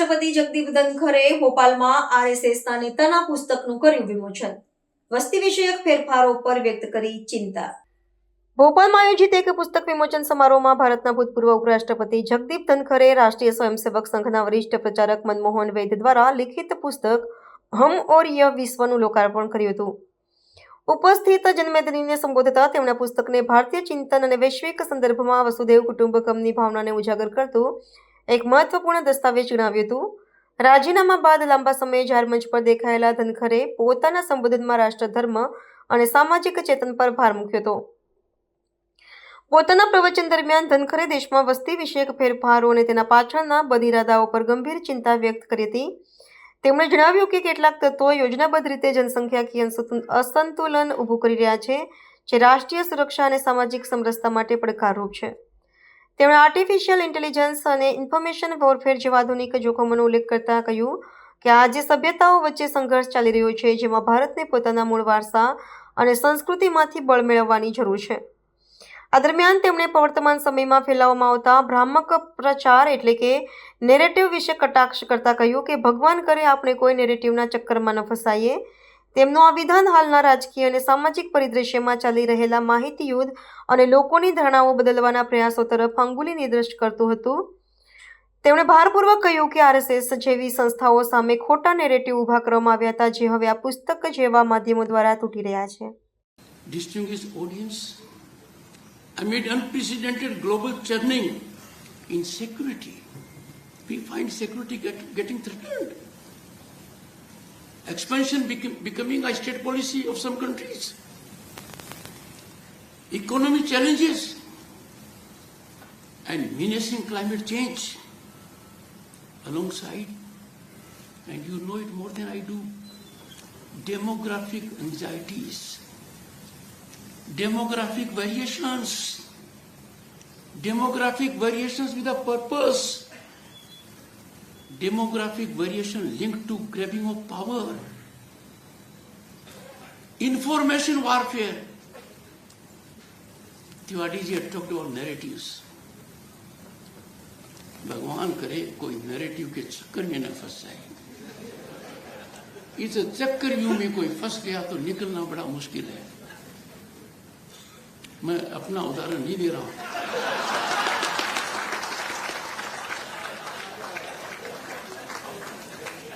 ઉપરાષ્ટ્રપતિ જગદીપ ધનખરે ભોપાલમાં આરએસએસના નેતાના પુસ્તકનું કર્યું વિમોચન. વસ્તી વિષયક ફેરફારો પર વ્યક્ત કરી ચિંતા. ભોપાલમાં આયોજિત એક પુસ્તક વિમોચન સમારોહમાં ભારતના ભૂતપૂર્વ ઉપરાષ્ટ્રપતિ જગદીપ ધનખરે રાષ્ટ્રીય સ્વયંસેવક સંઘના વરિષ્ઠ પ્રચારક મનમોહન વૈદ દ્વારા લિખિત પુસ્તક હમ ઓર યહ વિશ્વનું લોકાર્પણ કર્યું હતું. ઉપસ્થિત જનમેદનીને સંબોધતા તેમણે પુસ્તકને ભારતીય ચિંતન અને વૈશ્વિક સંદર્ભમાં વસુધૈવ કુટુંબકમની ભાવનાને ઉજાગર કરતું એક મહત્વપૂર્ણ દસ્તાવેજ ગણાવ્યું હતું. રાજીનામા બાદ લાંબા સમયે જાહેર મંચ પર દેખાયેલા ધનખરે પોતાના સંબોધનમાં રાષ્ટ્રધર્મ અને સામાજિક ચેતન પર ભાર મૂક્યો હતો. પોતાના પ્રવચન દરમિયાન ધનખરે દેશમાં વસ્તી વિષયક ફેરફારો અને તેના પાછળના બદઇરાદાઓ પર ગંભીર ચિંતા વ્યક્ત કરી હતી. તેમણે જણાવ્યું કે કેટલાક તત્વો યોજનાબદ્ધ રીતે જનસંખ્યાકીય અસંતુલન ઊભું કરી રહ્યા છે, જે રાષ્ટ્રીય સુરક્ષા અને સામાજિક સમરસતા માટે પડકારરૂપ છે. તેમણે આર્ટિફિશિયલ ઇન્ટેલિજન્સ અને ઇન્ફોર્મેશન વોરફેર જેવા આધુનિક જોખમોનો ઉલ્લેખ કરતા કહ્યું કે આજે સભ્યતાઓ વચ્ચે સંઘર્ષ ચાલી રહ્યો છે, જેમાં ભારતને પોતાના મૂળ વારસા અને સંસ્કૃતિમાંથી બળ મેળવવાની જરૂર છે. આ દરમિયાન તેમણે વર્તમાન સમયમાં ફેલાવવામાં આવતા ભ્રામક પ્રચાર એટલે કે નેરેટિવ વિશે કટાક્ષ કરતા કહ્યું કે ભગવાન કરે આપણે કોઈ નેરેટિવના ચક્કરમાં ન ફસાઈએ. તેમનું આ વિધાન હાલના રાજકીય અને સામાજિક પરિદૃશ્યમાં ચાલી રહેલા માહિતી યુદ્ધ અને લોકોની ધારણાઓ બદલવાના પ્રયાસો તરફ અંગુલી નિર્દેશ કરતું હતું. તેમણે ભારપૂર્વક કહ્યું કે આરએસએસ જેવી સંસ્થાઓ સામે ખોટા નેરેટિવ ઊભા કરવામાં આવ્યા હતા, જે હવે આ પુસ્તક જેવા માધ્યમો દ્વારા તૂટી રહ્યા છે. Distinguished audience, amid unprecedented global churning in security, we find security getting threatened. Expansion becoming a state policy of some countries. Economic challenges and menacing climate change alongside, and you know it more than I do, demographic anxieties. Demographic variations with a purpose, demographic variation linked to grabbing of power, information warfare. Tiwadi had talked about narratives. भगवान करे कोई narrative के चक्कर में न फंस जाए. इस चक्रव्यूह में कोई फंस गया तो निकलना बड़ा मुश्किल है. मैं अपना उदाहरण नहीं दे रहा हूं.